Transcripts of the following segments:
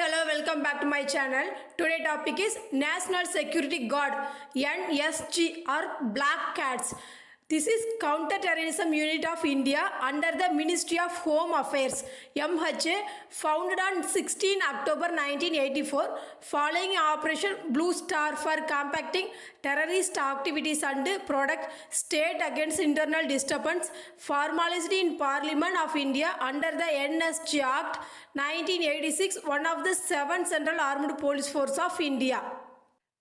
Hello, welcome back to my channel. Today topic is National Security Guard NSG or Black Cats. This is counter-terrorism unit of India under the Ministry of Home Affairs MHA, founded on 16 October 1984 following Operation Blue Star for compacting terrorist activities and product state against internal disturbance, formalized in Parliament of India under the NSG Act 1986, one of the 7 Central Armed Police Force of India.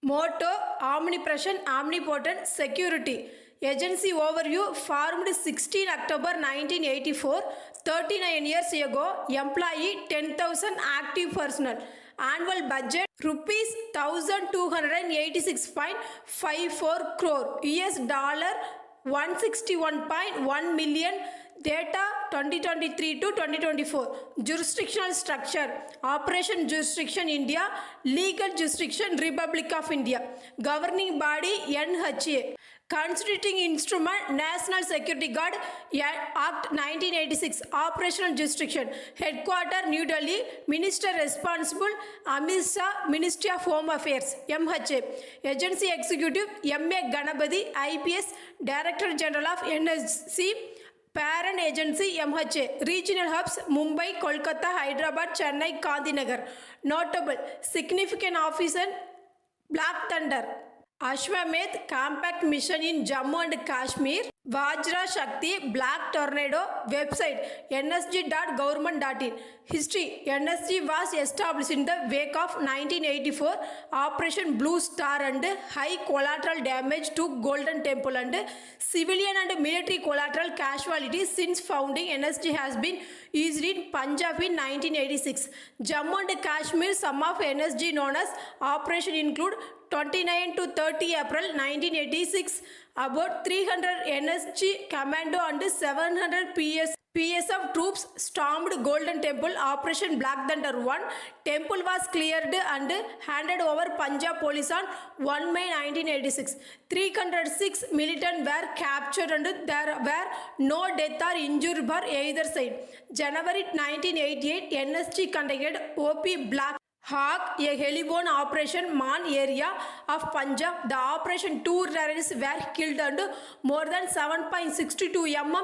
Motto: Omnipresent, Omnipotent Security. Agency overview: formed 16 October 1984, 39 years ago. Employee 10,000 active personnel. Annual budget rupees 1,286.54 crore, US dollar 161.1 million. Data 2023 to 2024. Jurisdictional structure: Operation Jurisdiction India, Legal Jurisdiction Republic of India, Governing Body NHA, Constituting Instrument National Security Guard Act 1986, Operational Jurisdiction, Headquarter New Delhi, Minister Responsible Amit Shah, Ministry of Home Affairs MHA, Agency Executive M.A. Ganapathy IPS, Director General of NSC, Parent Agency MHA, Regional Hubs Mumbai, Kolkata, Hyderabad, Chennai, Gandhinagar. Notable significant officer: Black Thunder, Ashwamedh Compact Mission in Jammu and Kashmir, Vajra Shakti, Black Tornado. Website: nsg.government.in. History: NSG was established in the wake of 1984 Operation Blue Star and high collateral damage to Golden Temple and civilian and military collateral casualties. Since founding, NSG has been used in Punjab in 1986. Jammu and Kashmir. Some of NSG known as operation include 29 to 30 April 1986, about 300 NSG Commando and 700 PSF troops stormed Golden Temple. Operation Black Thunder 1. Temple was cleared and handed over Punjab police on 1 May 1986. 306 militants were captured and there were no death or injury for either side. January 1988, NSG conducted OP Black Hawk, a heliborne operation Man area of Punjab. The operation, 2 terrorists were killed and more than 7.62 mm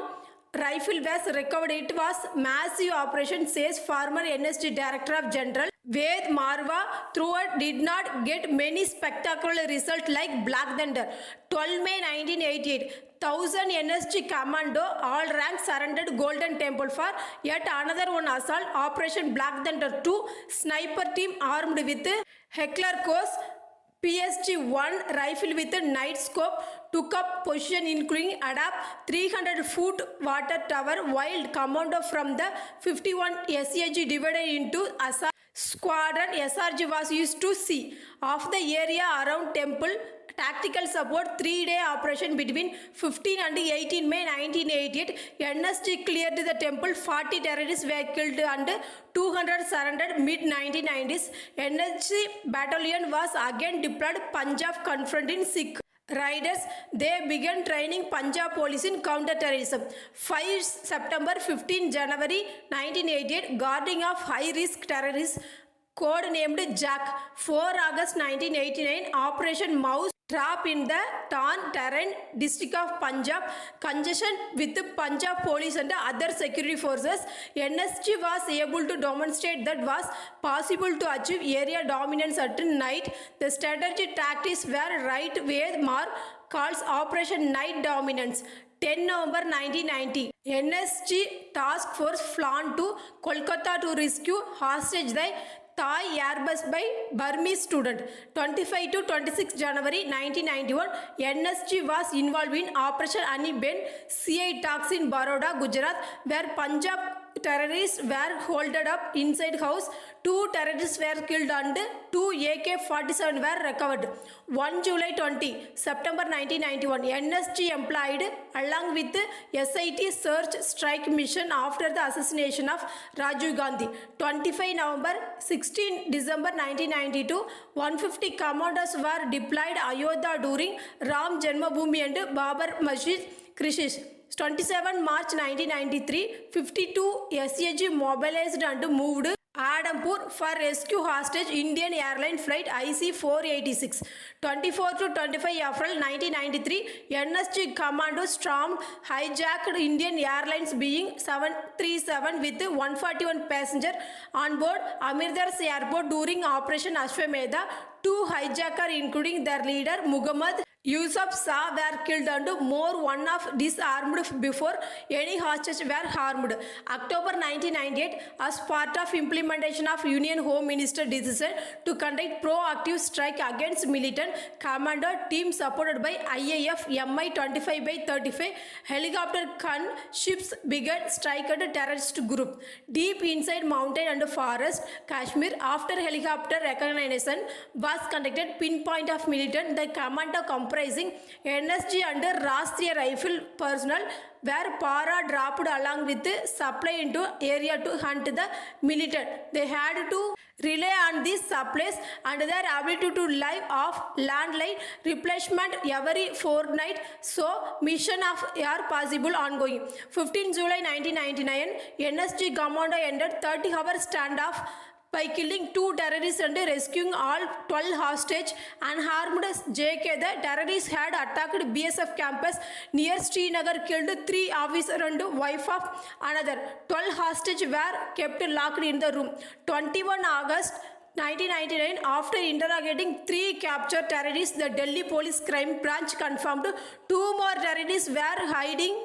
rifle was recovered. It was massive operation, says former NSG Director General Ved Marwa. Throughout did not get many spectacular results like Black Thunder. 12 May 1988, 1,000 NSG Commando, all ranks, surrendered Golden Temple for yet another one assault. Operation Black Thunder 2. Sniper team armed with Heckler Course PSG-1 rifle with a night scope took up position including adapt 300-foot water tower, while commando from the 51 SAG divided into assault squadron. SRG was used to see off the area around temple. Tactical support: 3-day operation between 15 and 18 May 1988. NSG cleared the temple. 40 terrorists were killed and 200 surrendered. Mid-1990s, NSG battalion was again deployed Punjab, confronting Sikh riders. They began training Punjab police in counter-terrorism. 5 September 15 January 1988, guarding of high-risk terrorists code-named Jack. 4 August 1989, Operation Mouse Trap in the Tarn Terrain district of Punjab. Congestion with the Punjab police and other security forces. NSG was able to demonstrate that was possible to achieve area dominance at night. The strategy tactics were right where Mar calls Operation Night Dominance. 10 November 1990, NSG task force flown to Kolkata to rescue hostage the Thai Airbus by Burmese student. 25 to 26 January 1991, NSG was involved in Operation Annie-Ben CI talks in Baroda, Gujarat, where Punjab terrorists were holded up inside house. 2 terrorists were killed and 2 AK-47 were recovered. 1 July 20, September 1991, NSG employed along with SIT search strike mission after the assassination of Rajiv Gandhi. 25 November, 16 December 1992, 150 commandos were deployed Ayodhya during Ram Janmabhoomi and Babar Masjid crisis. 27 March 1993, 52 SAG mobilized and moved Adampur for rescue hostage Indian airline flight IC-486. 24 to 25 April 1993, NSG Commando stormed hijacked Indian Airlines Boeing 737 with 141 passengers on board Amirdars Airport during Operation Ashwamedha. Two hijackers, including their leader Muhammad Yusuf Shah, were killed and more one of disarmed before any hostages were harmed. October 1998, as part of implementation of Union Home Minister decision to conduct proactive strike against militant commando team supported by IAF Mi-25/35 helicopter ships began strike at a terrorist group deep inside mountain and forest Kashmir. After helicopter recognition was conducted pinpoint of militant, the commando comprising NSG and Rashtriya Rifle personnel were para-dropped along with supply into area to hunt the militant. They had to rely on these supplies and their ability to live off landline replacement every fortnight, so mission of air possible ongoing. 15 July 1999, NSG Commando ended 30-hour standoff by killing 2 terrorists and rescuing all 12 hostage unharmed. JK, the terrorists had attacked BSF campus near Srinagar, killed 3 officers and wife of another. 12 hostages were kept locked in the room. 21 August 1999, after interrogating 3 captured terrorists, the Delhi Police Crime Branch confirmed 2 more terrorists were hiding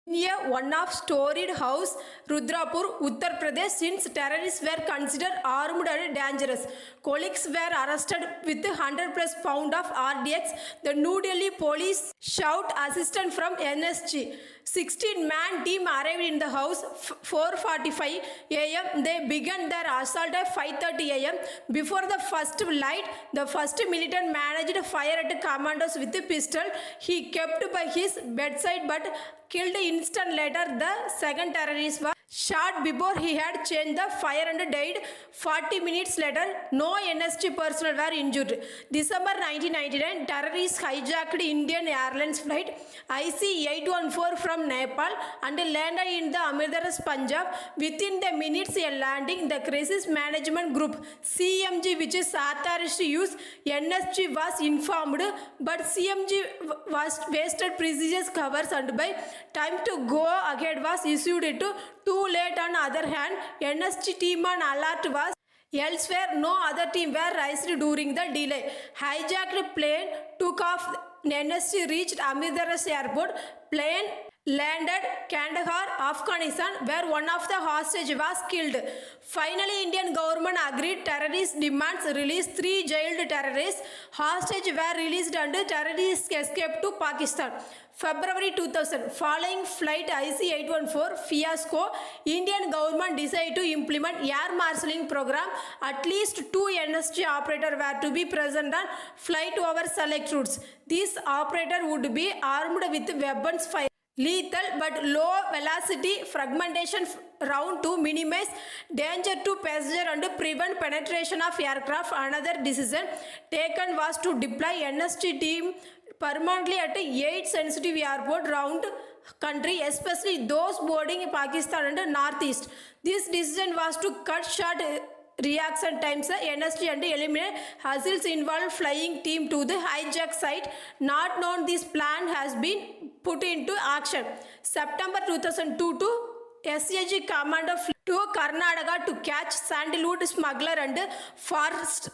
in a one-storied house, Rudrapur, Uttar Pradesh. Since terrorists were considered armed and dangerous, colleagues were arrested with 100+ pounds of RDX. The New Delhi police shout assistance from NSG. 16-man team arrived in the house 4:45 a.m. They began their assault at 5:30 a.m. Before the first light, the first militant managed to fire at commandos with a pistol he kept by his bedside but killed instant later. The second terrorist was shot before he had changed the fire and died 40 minutes later. No NSG personnel were injured. December 1999, terrorists hijacked Indian Airlines flight IC-814 from Nepal and landed in the Amirdars, Punjab. Within the minutes of landing, the crisis management group CMG, which is authorized to use NSG, was informed, but CMG was wasted precious covers and by time to go ahead was issued it too late. On the other hand, NSG team on alert was elsewhere. No other team were raised during the delay. Hijacked plane took off. NSG reached Amirdars Airport. Plane landed Kandahar, Afghanistan, where one of the hostages was killed. Finally, Indian government agreed terrorist demands, released 3 jailed terrorists. Hostages were released and terrorists escaped to Pakistan. February 2000, following flight IC-814 fiasco, Indian government decided to implement air marshalling program. At least 2 NSG operators were to be present on flight over select routes. These operators would be armed with weapons fire. Lethal but low velocity fragmentation round to minimize danger to passenger and prevent penetration of aircraft. Another decision taken was to deploy NSG team permanently at 8 sensitive airports around country, especially those boarding Pakistan and Northeast. This decision was to cut short reaction times, NSG, and eliminate hassles involved flying team to the hijack site. Not known this plan has been put into action. September 2002 to SAG Commando to Karnataka to catch sandalwood smuggler and forest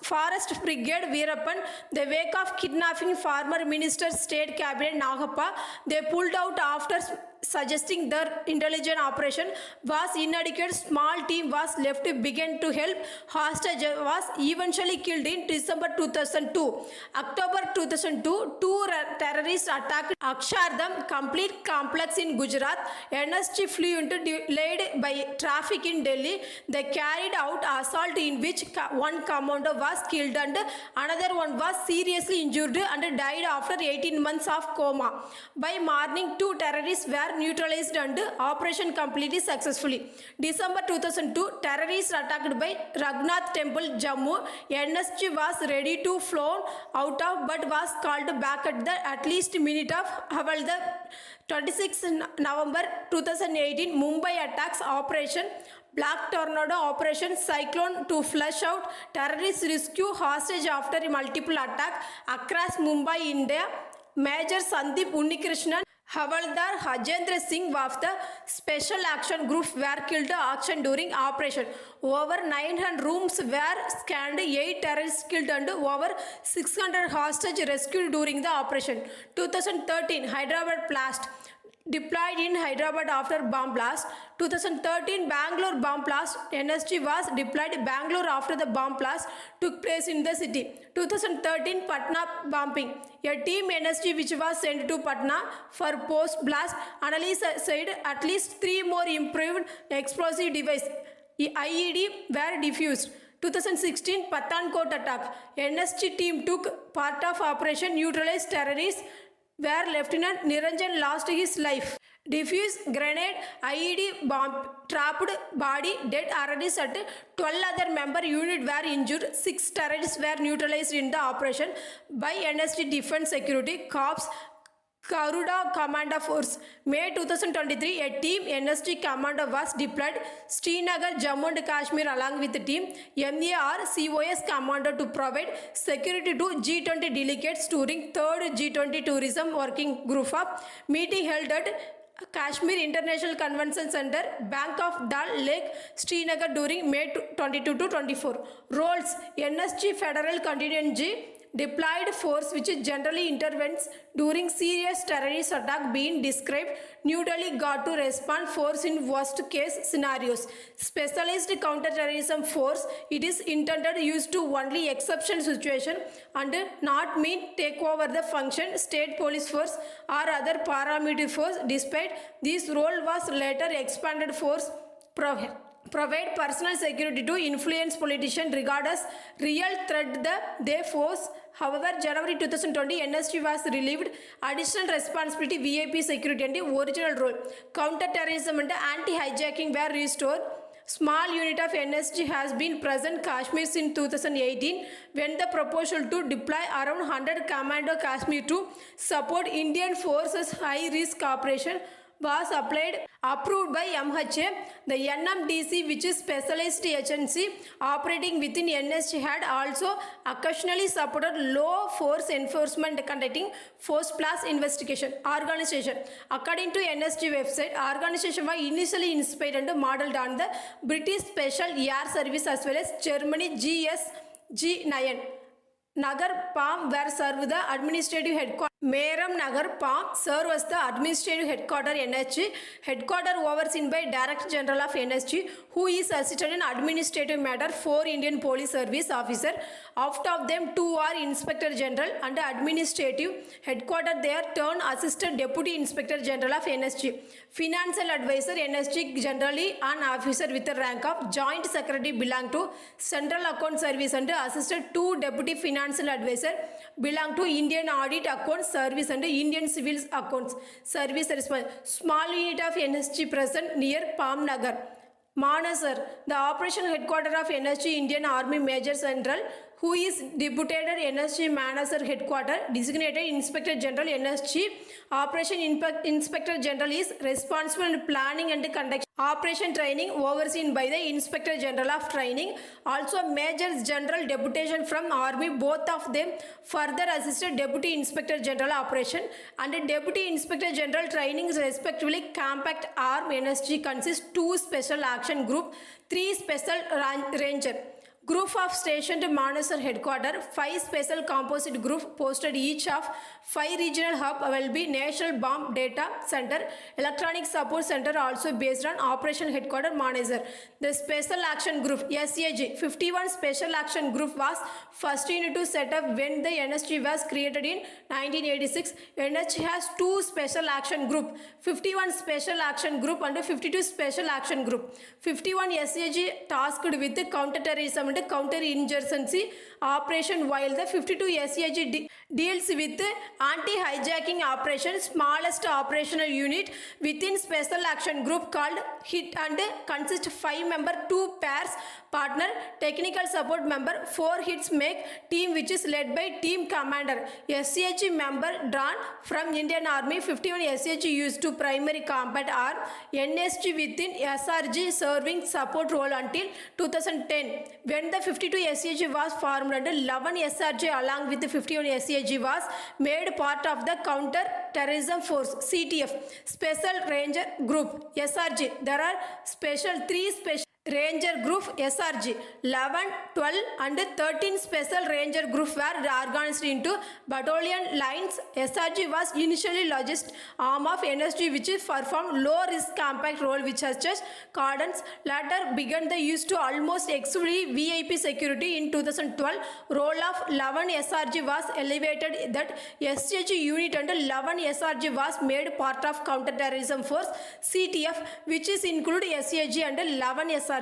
brigade Veerappan. The wake of kidnapping former Minister State Cabinet Nagappa, they pulled out after suggesting their intelligence operation was inadequate. Small team was left to begin to help. Hostage was eventually killed in December 2002. October 2002, 2 terrorists attacked Akshardham complete complex in Gujarat. NSG flew into delayed by traffic in Delhi. They carried out assault in which one commando was killed and another one was seriously injured and died after 18 months of coma. By morning, 2 terrorists were neutralized and operation completed successfully. December 2002, terrorists attacked by Raghunath Temple, Jammu. NSG was ready to flown out of but was called back at least minute of Havaldar. 26 November 2018, Mumbai attacks operation Black Tornado Operation Cyclone to flush out terrorist rescue hostage after multiple attack across Mumbai, India. Major Sandeep Unnikrishnan, Havaldar Hajendra Singh of the Special Action Group were killed action during operation. Over 900 rooms were scanned, 8 terrorists killed and over 600 hostage rescued during the operation. 2013 Hyderabad blast. Deployed in Hyderabad after bomb blast. 2013 Bangalore bomb blast. NSG was deployed Bangalore after the bomb blast took place in the city. 2013 Patna bombing. A team NSG which was sent to Patna for post blast analysis said at least 3 more improved explosive devices IED were diffused. 2016 Pathankot attack. NSG team took part of operation neutralize terrorists where Lieutenant Niranjan lost his life. Diffuse grenade, IED bomb, trapped body, dead terrorists at 12 other member unit were injured. 6 terrorists were neutralized in the operation by NSG Defense Security Corps Garuda Commando Force. May 2023, a team NSG Commando was deployed Srinagar, Jammu and Kashmir along with the team MAR COS Commando to provide security to G20 delegates during 3rd G20 Tourism Working Group of meeting held at Kashmir International Convention Center, Bank of Dal Lake, Srinagar during May 22 to 24. Roles: NSG Federal Contingent deployed force which generally intervenes during serious terrorist attack being described. New Delhi got to respond force in worst case scenarios. Specialized counter-terrorism force, it is intended used to only exception situation and not mean take over the function. State police force or other paramilitary force. Despite this role was later expanded force provide personal security to influence politicians regardless real threat they force. However, January 2020 NSG was relieved additional responsibility VIP security and the original role. Counter-terrorism and anti-hijacking were restored. Small unit of NSG has been present Kashmir since 2018 when the proposal to deploy around 100 Commando Kashmir to support Indian forces high-risk operation was approved by MHA. The NMDC, which is specialized agency operating within NSG, had also occasionally supported law force enforcement conducting force plus investigation. Organization. According to NSG website, organization was initially inspired and modeled on the British Special Air Service as well as Germany GSG-9. Nagar Palm were served the administrative headquarters. Meram Nagar Palm served as the administrative headquarters NSG. Headquarters overseen by Director General of NSG, who is assisted in administrative matter 4 Indian Police Service officer. Out of them 2 are Inspector General and administrative headquarters. They are turned Assistant Deputy Inspector General of NSG. Financial advisor NSG generally an officer with the rank of Joint Secretary belong to Central Account Service and assisted 2 Deputy Financial Advisor belong to Indian Audit Account Service and Indian Civil Accounts Service. Small unit of NSG present near Palm Nagar. Manasar, the operation headquarters of NSG Indian Army Major General, who is deputed NSG Manasar headquarters, designated Inspector General NSG. Operation Inspector General is responsible for planning and conduct operation training overseen by the Inspector General of Training. Also Major General deputation from Army, both of them further assisted Deputy Inspector General Operation and Deputy Inspector General Training respectively. Compact Arm NSG consists 2 Special Action Group, 3 Special Ranger Group of stationed Manasar headquarters, 5 special composite group posted each of 5 regional hub will be National Bomb Data Center, Electronic Support Center also based on Operation Headquarters Manasar. The Special Action Group SAG 51 Special Action Group was first unit to set up when the NSG was created in 1986. NSG has 2 Special Action Group, 51 Special Action Group and 52 Special Action Group. 51 SAG tasked with counter-terrorism and counter-insurgency operation, while the 52 SAG deals with anti-hijacking operation, smallest operational unit within special action group called HIT and consists 5 member, 2 pairs partner, technical support member, 4 hits make team which is led by team commander. SCG member drawn from Indian Army, 51 SCG used to primary combat arm, NSG within SRG serving support role until 2010 when the 52 SCG was formed and 11 SRG along with the 51 SCG was made part of the counter terrorism force CTF special ranger group SRG. There are three special Ranger Group SRG, 11, 12 and 13 Special Ranger Group were organized into battalion lines. SRG was initially largest arm of NSG which performed low risk compact role which has just cordons. Later began the use to almost exclusively VIP security in 2012. Role of 11 SRG was elevated that SCG unit and 11 SRG was made part of counter-terrorism force CTF which is include SCG and 11 SRG.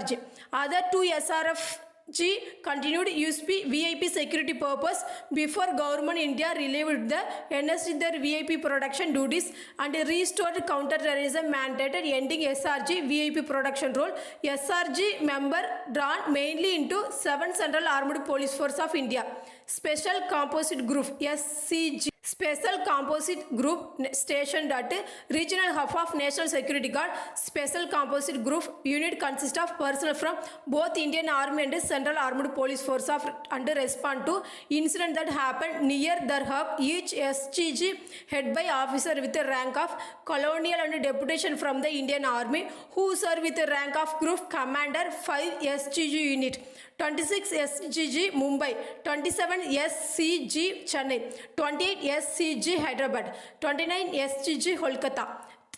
Other 2 SRFG continued USP VIP security purpose before government India relieved the NSG their VIP production duties and restored counter-terrorism mandated ending SRG VIP production role. SRG member drawn mainly into 7 Central Armed Police Force of India. Special Composite Group SCG Special Composite Group stationed at Regional Hub of National Security Guard. Special Composite Group unit consists of personnel from both Indian Army and Central Armed Police Force of and respond to incident that happened near their hub. Each SCG head by officer with the rank of colonial and deputation from the Indian Army who serve with the rank of Group Commander. 5 SCG unit, 26 SCG Mumbai, 27 SCG Chennai, 28 SCG Hyderabad, 29 SCG Kolkata,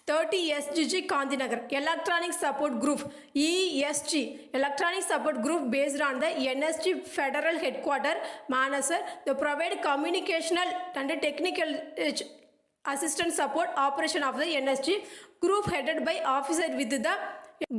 30 SCG Gandhinagar. Electronic Support Group ESG Electronic Support Group based on the NSG Federal Headquarters Manasar. They provide communicational and technical assistance support operation of the NSG group headed by officer with the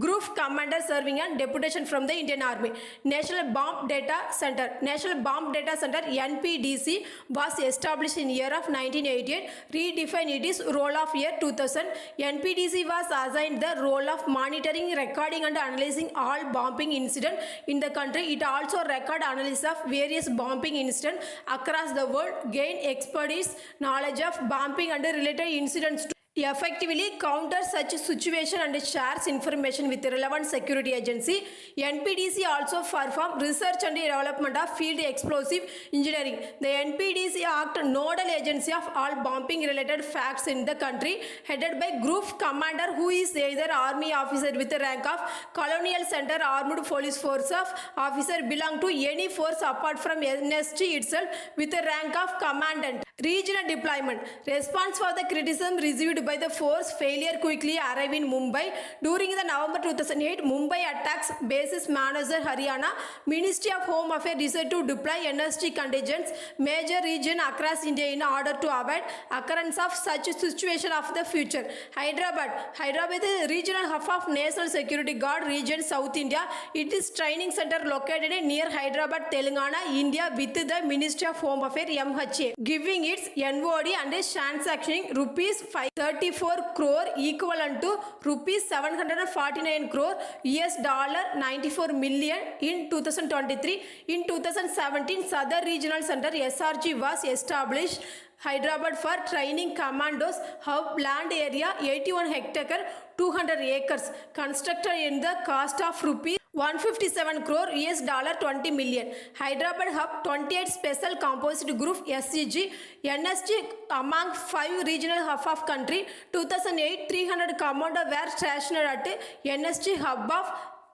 Group Commander serving and deputation from the Indian Army. National Bomb Data Center NPDC was established in year of 1988. Redefined its role of year 2000. NPDC was assigned the role of monitoring, recording and analyzing all bombing incidents in the country. It also record analysis of various bombing incidents across the world, gain expertise, knowledge of bombing and related incidents to effectively counter such situation and shares information with the relevant security agency. NPDC also perform research and development of field explosive engineering. The NPDC act nodal agency of all bombing related facts in the country, headed by Group Commander who is either army officer with the rank of Colonial Center Armed Police Force of officer belong to any force apart from NSG itself with the rank of Commandant. Regional deployment. Response for the criticism received by the force failure quickly arrive in Mumbai. During the November 2008 Mumbai attacks bases Manassar, Haryana, Ministry of Home Affairs decided to deploy NSG contingents major region across India in order to avoid occurrence of such situation of the future. Hyderabad is the regional hub of National Security Guard region, South India. It is training center located near Hyderabad, Telangana, India with the Ministry of Home Affairs MHA, giving its NOD and transactioning rupees 534 crore equivalent to rupees 749 crore $94 million in 2023. In 2017, Southern Regional Center SRG was established Hyderabad for training commandos. Hub land area 81 hectares 200 acres, constructed in the cost of rupees 157 crore $20 million. Hyderabad hub 28 special composite group SCG NSG among 5 regional hub of country. 2008 300 commando were stationed at NSG hub of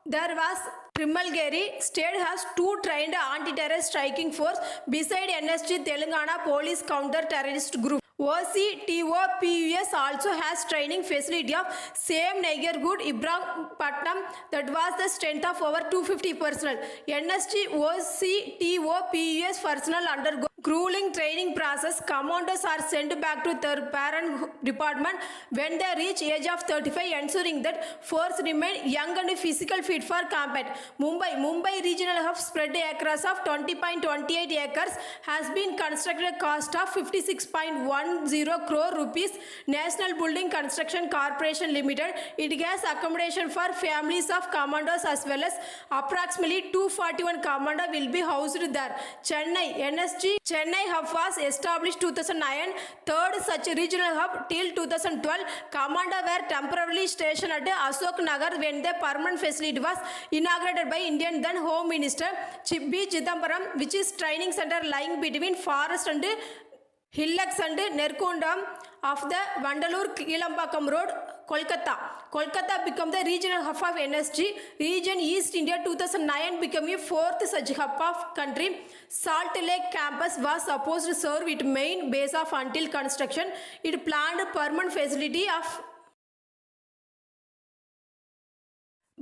there was Trimalgiri. State has 2 trained anti-terrorist striking force beside NSG Telangana Police Counter-Terrorist Group. OCTOPUS also has training facility of same neighborhood Ibrahimpatnam that was the strength of over 250 personnel. NSG OCTOPUS personnel undergo grueling training process. Commanders are sent back to their parent department when they reach age of 35, ensuring that force remain young and physical fit for combat. Mumbai regional hub spread across of 20.28 acres has been constructed at a cost of 56.10 crore rupees. National Building Construction Corporation Limited. It has accommodation for families of commanders as well as approximately 241 commander will be housed there. Chennai NSG Chennai hub was established 2009, third such regional hub till 2012. Commander were temporarily stationed at Ashok Nagar when the permanent facility was inaugurated by Indian then Home Minister B. Chidambaram, which is training center lying between forest and hillocks and Nerkondam of the Vandalur Kilambakam Road, Kolkata. Kolkata became the regional hub of NSG. Region East India 2009 became a fourth such hub of country. Salt Lake campus was supposed to serve its main base of until construction. It planned permanent facility of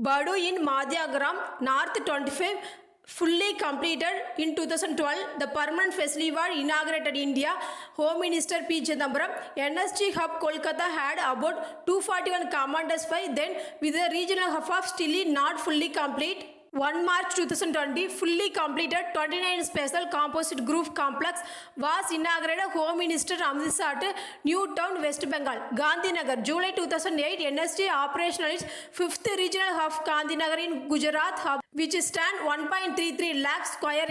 Badu in Madhyagram, North 25, fully completed in 2012. The permanent facility was inaugurated in India. Home Minister P. Chidambaram. NSG hub Kolkata had about 241 commanders by then, with the regional hub of still not fully complete. 1 March 2020, fully completed 29 special composite group complex was inaugurated. Home Minister Amit Shah at New Town, West Bengal. Gandhinagar, July 2008, NSG operationalized 5th regional hub Gandhinagar in Gujarat hub, which stand 1.33 lakh square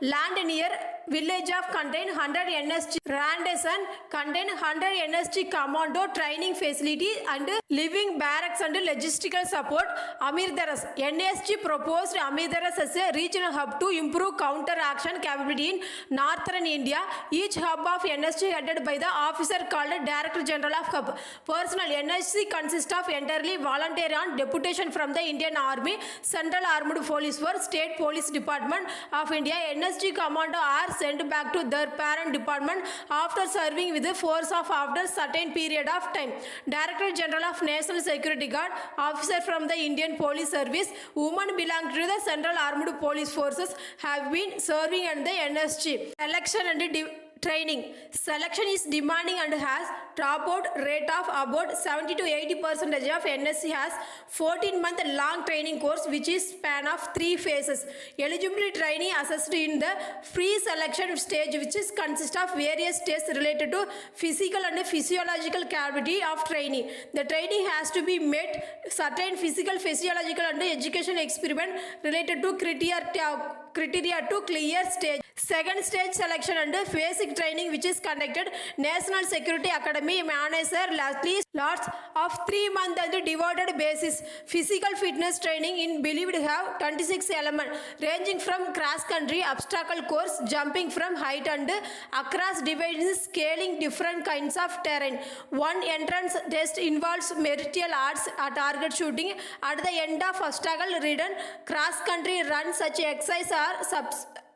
land near village of contain 100 NSG Randesson, contain 100 NSG commando training facility and living barracks and logistical support. Amirdaras, NSG proposed Amirdaras as a regional hub to improve counter action capability in northern India. Each hub of NSG headed by the officer called Director General of Hub. Personnel NSG consists of entirely voluntary on deputation from the Indian Army, Central Armed Police Force, State Police Department of India. NSG commando are sent back to their parent department after serving with the force of after certain period of time. Director General of National Security Guard, officer from the Indian Police Service, women belong to the Central Armed Police Forces have been serving under the NSG. Selection and training. Selection is demanding and has dropout rate of about 70 to 80% of NSC has 14-month long training course which is span of 3 phases. Eligibility training assessed in the pre-selection stage which is consist of various tests related to physical and physiological capability of trainee. The training has to be met certain physical, physiological and educational experiment related to criteria to clear stage. Second stage selection and basic training which is conducted. National Security Academy manager lots of 3 months and divided basis. Physical fitness training in believed have 26 elements ranging from cross country, obstacle course, jumping from height and across divisions, scaling different kinds of terrain. One entrance test involves martial arts, target shooting. At the end of obstacle ridden cross country run, such exercise are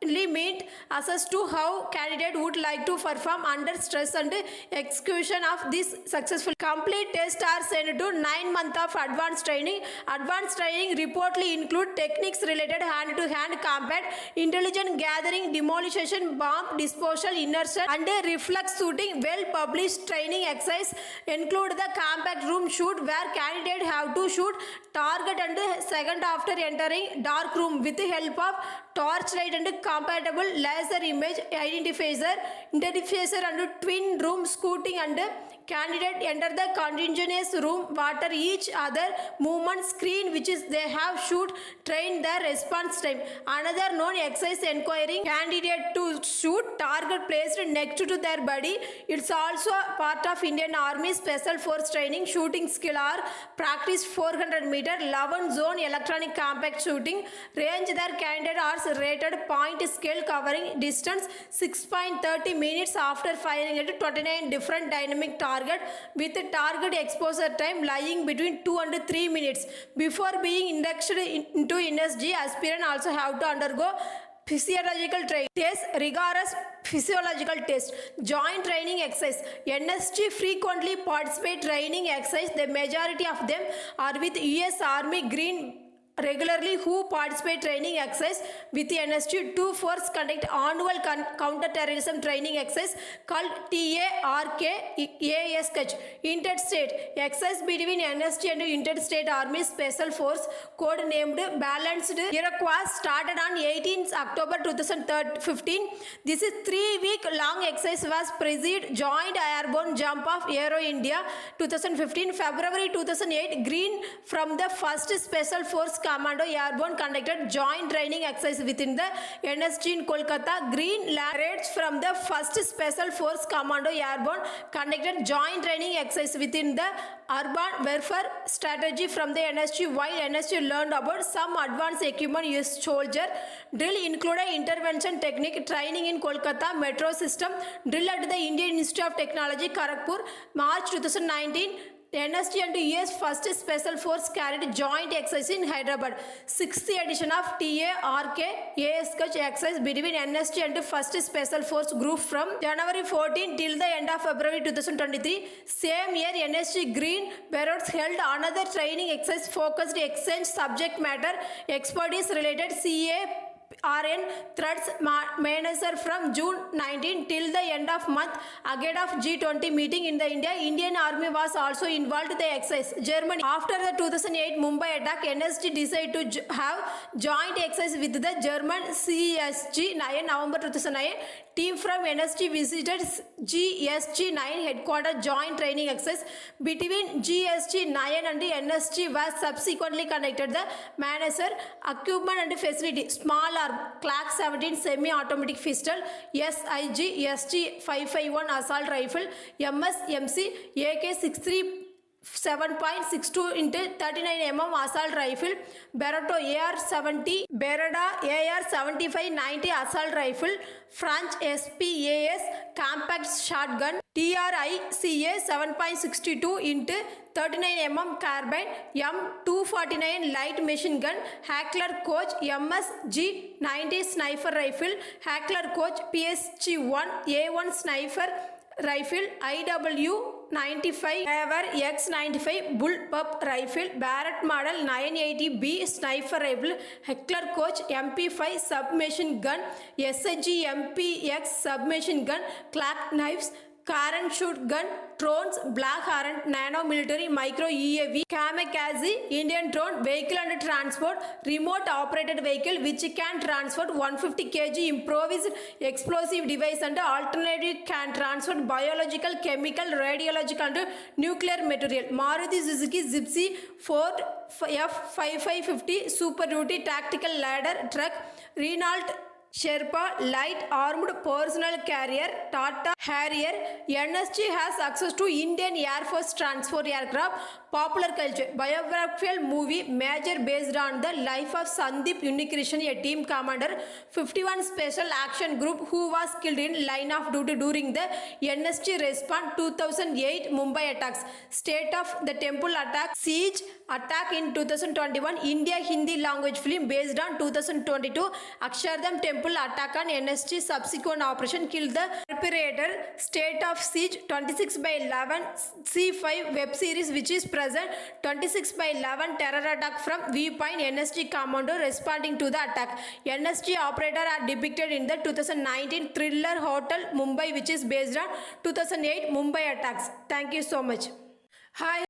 meant assess to how candidate would like to perform under stress and execution of this successful. Complete tests are sent to 9 months of advanced training. Advanced training reportedly include techniques related hand-to-hand combat, intelligence gathering, demolition, bomb disposal, inertia and reflex shooting. Well-published training exercise include the compact room shoot where candidate have to shoot target and second after entering dark room with the help of torchlight and compatible laser image identifier and twin room scooting and candidate enter the continuous room water each other movement screen which is they have shoot train their response time. Another known exercise enquiring candidate to shoot target placed next to their body. It's also part of Indian Army Special Force training. Shooting skill are practice 400 meter 11 zone electronic compact shooting range. Their candidate are rated point scale covering distance 6.30 minutes after firing at 29 different dynamic target with a target exposure time lying between 2 and 3 minutes. Before being inducted into NSG, aspirant also have to undergo physiological training. This rigorous physiological test. Joint training exercise. NSG frequently participate training exercise. The majority of them are with US Army Green regularly who participate training exercise with the NSG. Two force conduct annual counter-terrorism training exercise called TARK-ASH. Interstate exercise between NSG and Interstate Army Special Force code named Balanced Iroquois started on 18th October 2015. This is 3-week long exercise was preceded Joint Airborne Jump of Aero India 2015. February 2008 Green from the 1st Special Force Commando Airborne conducted joint training exercise within the NSG in Kolkata. Green lads from the 1st Special Force Commando Airborne conducted joint training exercise within the urban warfare strategy from the NSG, while NSG learned about some advanced equipment used soldier drill included intervention technique training in Kolkata metro system drill at the Indian Institute of Technology Kharagpur. March 2019 NSG and US 1st Special Force carried joint exercise in Hyderabad. 6th edition of TARK-ASH exercise between NSG and 1st Special Force group from January 14 till the end of February 2023. Same year NSG Green Berets held another training exercise focused exchange subject matter expertise related CARN threats manager from June 19 till the end of month ahead of G20 meeting in the India. Indian Army was also involved in the exercise. Germany. After the 2008 Mumbai attack, NSG decided to have joint exercise with the German CSG 9 November 2009. Team from NSG visited GSG 9 headquarters joint training exercise between GSG 9 and NSG was subsequently conducted. The manager, equipment and facility, small arm, Clark 17 semi-automatic pistol, SIG, SG 551 assault rifle, MSMC, AK-63 7.62 into 39 mm assault rifle, Beretta AR-70, Beretta AR-75-90 assault rifle, French SPAS compact shotgun, TRICA 7.62 into 39 mm carbine, M249 light machine gun, Hackler Coach MSG 90 sniper rifle, Hackler Coach PSG-1 A1 sniper rifle, IW 95 Ever X95 bullpup rifle, Barrett model 980B sniper rifle, Heckler Koch MP5 submachine gun, SG MPX submachine gun, Clark knives, Karen shoot gun, drones, Black Hornet, nano military, micro UAV, kamikaze, Indian drone, vehicle and transport, remote operated vehicle which can transport 150 kg improvised explosive device and alternative can transport biological, chemical, radiological and nuclear material. Maruti Suzuki Zipsy Ford F5550 Super Duty tactical ladder truck, Renault Sherpa light armed personal carrier, Tata Harrier. NSG has access to Indian Air Force transport aircraft. Popular culture. Biographical movie major based on the life of Sandeep Unnikrishnan, a team commander, 51 special action group who was killed in line of duty during the NSG response 2008 Mumbai attacks. State of the Temple attack, siege attack in 2021, India Hindi language film based on 2022 Akshardham Temple attack on NSG, subsequent operation killed the perpetrator. State of siege 26/11 C5 web series which is present 26/11 terror attack from Viewpoint, NSG commando responding to the attack. NSG operator are depicted in the 2019 thriller Hotel Mumbai which is based on 2008 Mumbai attacks. Thank you so much. Hi.